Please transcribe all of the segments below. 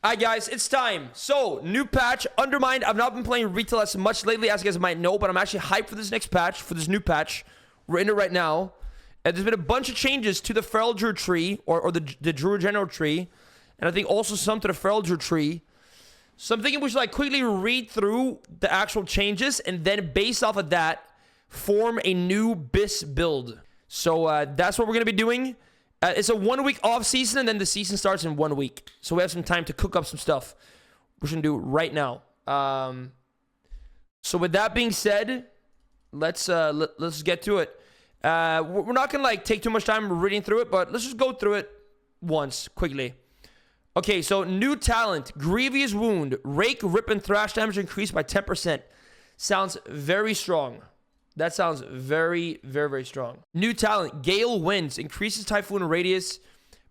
Alright guys, it's time. So, new patch, Undermined. I've not been playing retail as much lately, as you guys might know, but I'm actually hyped for this next patch, for this new patch. We're in it right now. And there's been a bunch of changes to the Feral Druid tree, or the Druid General tree. And I think also some to the Feral Druid tree. So I'm thinking we should like quickly read through the actual changes, and then based off of that, form a new BIS build. So that's what we're going to be doing. It's a 1 week off season, and then the season starts in 1 week. So we have some time to cook up some stuff. We're going to do right now. So with that being said, let's get to it. We're not going to like take too much time reading through it, but let's just go through it once quickly. Okay, so new talent, Grievous Wound, Rake, Rip, and Thrash damage increased by 10%. Sounds very strong. That sounds very, very, very strong. New talent, Gale Winds, increases Typhoon radius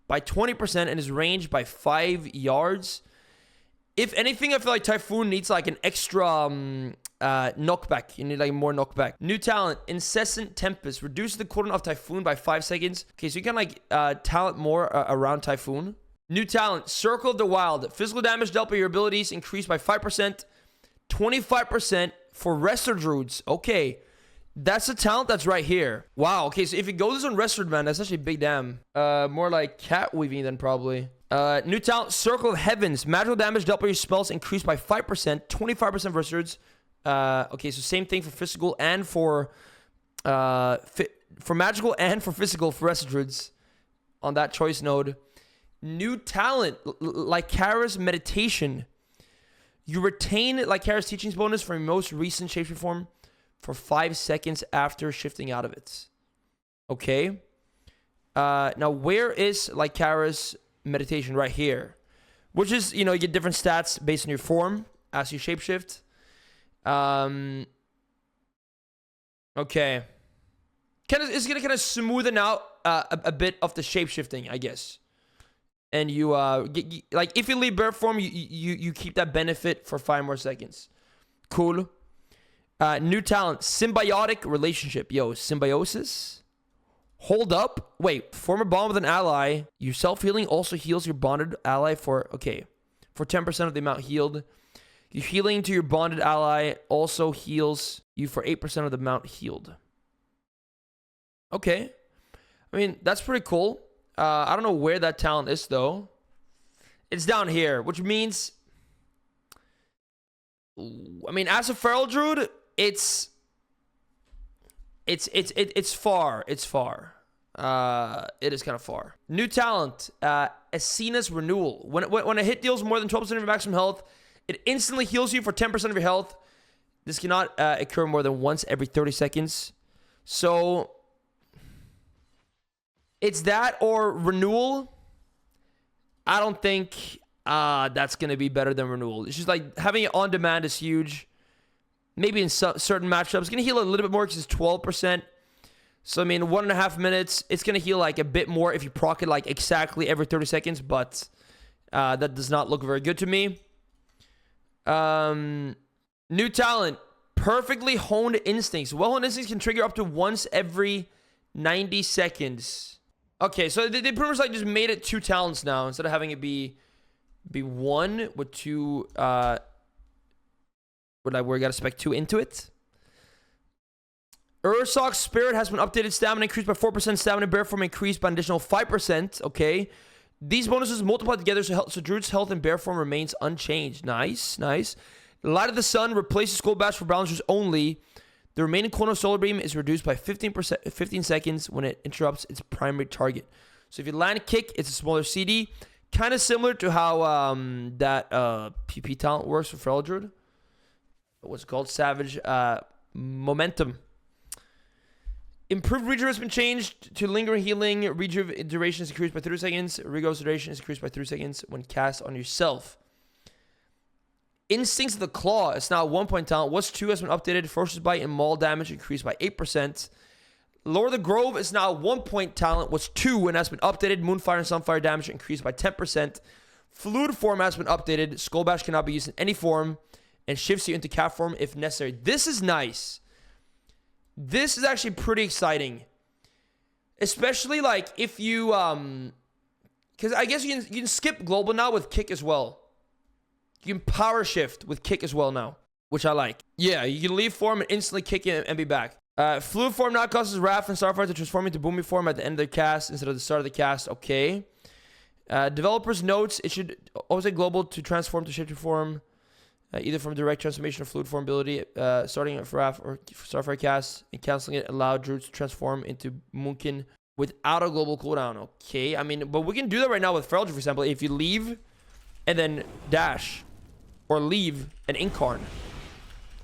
by 20% and is ranged by 5 yards. If anything, I feel like Typhoon needs like an extra knockback. You need like more knockback. New talent, Incessant Tempest, reduces the cooldown of Typhoon by 5 seconds. Okay, so you can like talent more around Typhoon. New talent, Circle of the Wild, physical damage dealt by your abilities increased by 5%, 25% for Restored Druids. Okay. That's a talent that's right here. Wow, okay, so if it goes on Restored, man, that's actually big damn. More like cat weaving then probably. New talent, Circle of Heavens. Magical damage dealt by your spells increased by 5%, 25% for Restoreds. Okay, so same thing for physical and for magical and for physical for Restoreds on that choice node. New talent, Lycara's Meditation. You retain Lycara's Teachings bonus from your most recent shapeshifting form for 5 seconds after shifting out of it. Okay. Now, where is Lycara's Meditation? Right here. Which is, you know, you get different stats based on your form as you shapeshift. Okay. It's going to kind of smoothen out a bit of the shapeshifting, I guess. And you, like, if you leave bear form, you keep that benefit for 5 more seconds. Cool. New talent, Symbiotic Relationship. Yo, symbiosis? Hold up. Wait, form a bond with an ally. Your self-healing also heals your bonded ally for 10% of the amount healed. Your healing to your bonded ally also heals you for 8% of the amount healed. Okay. I mean, that's pretty cool. I don't know where that talent is, though. It's down here, which means... I mean, as a Feral Druid... It's far. It's far. It is kind of far. New talent, Escena's Renewal. When a hit deals more than 12% of your maximum health, it instantly heals you for 10% of your health. This cannot occur more than once every 30 seconds. So, it's that or Renewal. I don't think that's going to be better than Renewal. It's just like having it on demand is huge. Maybe in certain matchups. It's going to heal a little bit more because it's 12%. So, I mean, 1.5 minutes. It's going to heal like a bit more if you proc it like exactly every 30 seconds. But that does not look very good to me. New talent. Perfectly Honed Instincts. Well-honed instincts can trigger up to once every 90 seconds. Okay, so they pretty much like just made it 2 talents now. Instead of having it be 1 with 2... where we gotta spec 2 into it. Ursoc's Spirit has been updated. Stamina increased by 4%. Stamina bear form increased by an additional 5%. Okay. These bonuses multiply together so Druid's health in bear form remains unchanged. Nice, nice. Light of the Sun replaces Skull Bash for balancers only. The remaining cooldown of Solar Beam is reduced by 15 seconds when it interrupts its primary target. So if you land a kick, it's a smaller CD. Kind of similar to how that PP talent works for Feral Druid. What's called Savage Momentum. Improved Rejuve has been changed to Lingering Healing. Rejuve duration is increased by 30 seconds. Rego's duration is increased by 3 seconds when cast on yourself. Instincts of the Claw is now a 1-point talent. What's 2 has been updated. Ferocious Bite and Maul damage increased by 8%. Lore of the Grove is now a 1-point talent. What's 2 and has been updated. Moonfire and Sunfire damage increased by 10%. Fluid form has been updated. Skull Bash cannot be used in any form. And shifts you into cat form if necessary. This is nice. This is actually pretty exciting. Especially like if you because I guess you can skip global now with kick as well. You can power shift with kick as well now, which I like. Yeah, you can leave form and instantly kick in and be back. Fluid form now causes Wrath and Starfire to transform into booming form at the end of the cast instead of the start of the cast. Okay. Developers notes it should always be global to transform to shapeshifter form, either from direct transformation or fluid form ability, starting at Wrath or Starfire cast and canceling it. Allow Druids to transform into Moonkin without a global cooldown. Okay, I mean, but we can do that right now with Feral Druid, for example. If you leave and then dash, or leave and incarn,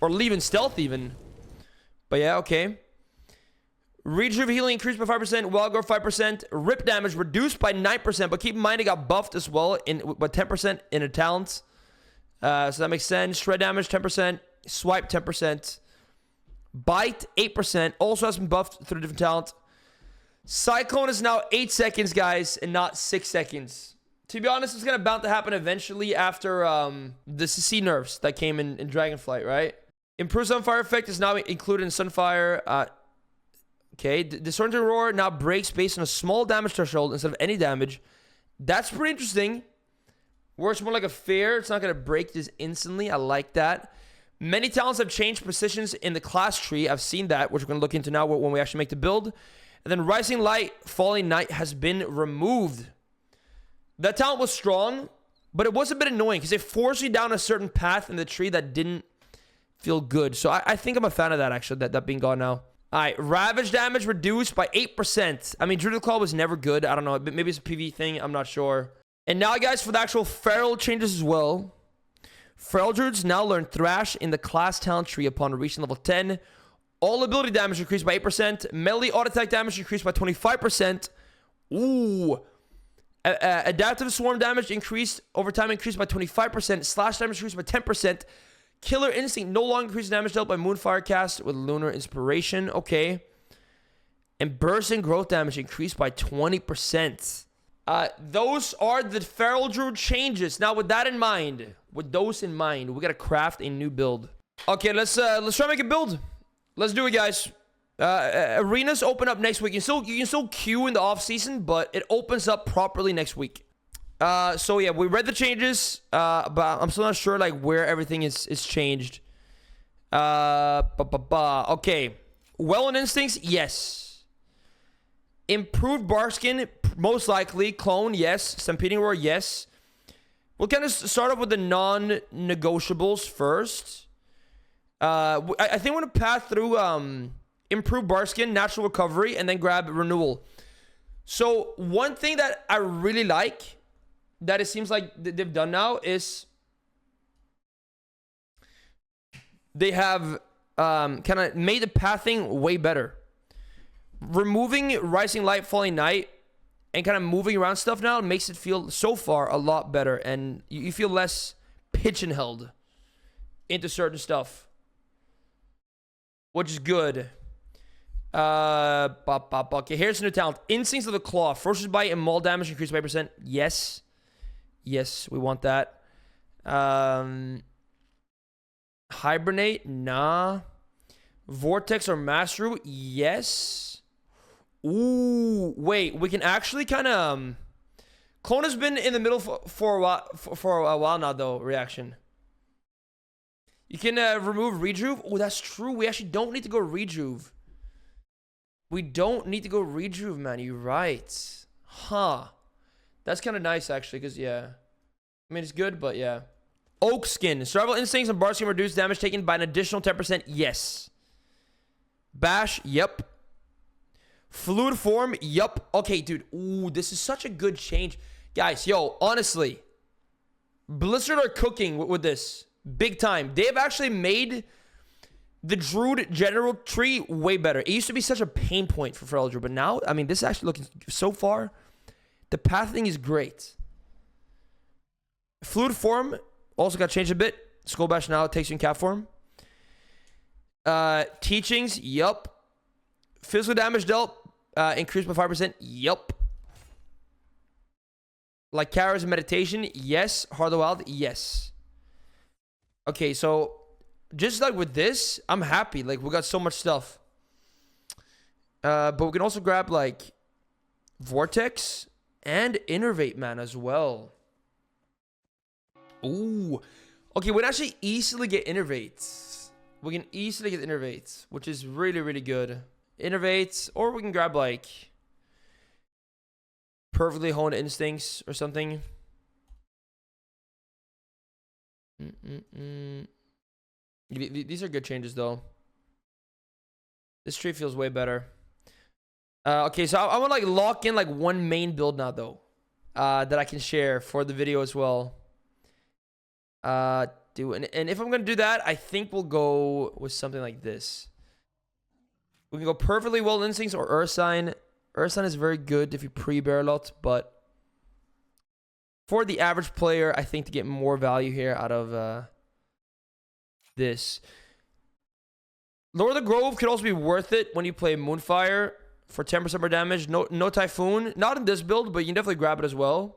or leave in stealth even. But yeah, okay. Rejuve healing increased by 5%, wild growth 5%, rip damage reduced by 9%, but keep in mind it got buffed as well by 10% in a talent. So that makes sense. Shred damage 10%, swipe 10%, bite 8%, also has been buffed through different talent. Cyclone is now 8 seconds, guys, and not 6 seconds. To be honest, it's gonna bound to happen eventually after the CC nerfs that came in Dragonflight, right? Improved Sunfire effect is now included in Sunfire. Okay, Disorienting Roar now breaks based on a small damage threshold instead of any damage. That's pretty interesting. Works more like a fair. It's not going to break this instantly. I like that. Many talents have changed positions in the class tree. I've seen that, which we're going to look into now when we actually make the build. And then Rising Light, Falling Night has been removed. That talent was strong, but it was a bit annoying because it forced you down a certain path in the tree that didn't feel good. So I think I'm a fan of that, actually, that being gone now. All right, Ravage damage reduced by 8%. I mean, Druid Claw was never good. I don't know. Maybe it's a PvE thing. I'm not sure. And now, guys, for the actual Feral changes as well. Feral Druids now learn Thrash in the class talent tree upon reaching level 10. All ability damage increased by 8%. Melee auto attack damage increased by 25%. Ooh. Adaptive Swarm damage increased over time, increased by 25%. Slash damage increased by 10%. Killer Instinct no longer increases damage dealt by Moonfire cast with Lunar Inspiration. Okay. And Burst and Growth damage increased by 20%. Those are the Feral Druid changes. Now, with that in mind, with those in mind, we gotta craft a new build. Okay, let's try to make a build. Let's do it, guys. Arenas open up next week. You can still queue in the off season, but it opens up properly next week. So yeah, we read the changes, but I'm still not sure like where everything is changed. Okay. Well and Instincts, yes. Improved Barskin, most likely. Clone, yes. Stampeding Roar, yes. We'll kind of start off with the non-negotiables first. I think we're gonna pass through Improved Barskin, Natural Recovery, and then grab Renewal. So one thing that I really like that it seems like they've done now is they have kind of made the pathing way better. Removing Rising Light, Falling Night, and kind of moving around stuff now makes it feel so far a lot better, and you feel less pigeonholed into certain stuff, which is good. Okay, here's a new talent. Instincts of the Claw. Ferocious Bite and Maul damage increased by 8%. Yes. Yes, we want that. Hibernate? Nah. Vortex or Mastery? Yes. Ooh, wait. We can actually kind of... Clone has been in the middle for a while now, though. Reaction. You can remove Rejuve. Oh, that's true. We actually don't need to go Rejuve. We don't need to go Rejuve, man. You're right. Huh. That's kind of nice, actually, because, yeah. I mean, it's good, but, yeah. Oak Skin. Survival Instincts and Barskin reduce damage taken by an additional 10%. Yes. Bash. Yep. Fluid Form. Yep. Okay, dude. Ooh, this is such a good change. Guys, yo, honestly. Blizzard are cooking with this. Big time. They have actually made the Druid general tree way better. It used to be such a pain point for Feral Druid, but now, I mean, this is actually looking so far. The pathing is great. Fluid Form also got changed a bit. Skull Bash now takes you in cat form. Teachings, yup. Physical damage dealt increased by 5%. Yup. Like Kara's Meditation, yes. Heart of the Wild, yes. Okay, so just like with this, I'm happy. Like, we got so much stuff. But we can also grab, like, Vortex and Innervate, man, as well. Ooh. Okay, we can actually easily get innervates. We can easily get innervates, which is really, really good. Innervates, or we can grab like perfectly honed instincts or something. These are good changes though. This tree feels way better. Okay, so I want to like lock in like one main build now though, that I can share for the video as well. And if I'm gonna do that, I think we'll go with something like this. We can go perfectly well instincts or earth sign. Earth sign is very good if you pre-bear a lot, but for the average player, I think to get more value here out of this. Lower the Grove could also be worth it when you play Moonfire for 10% more damage. No Typhoon. Not in this build, but you can definitely grab it as well.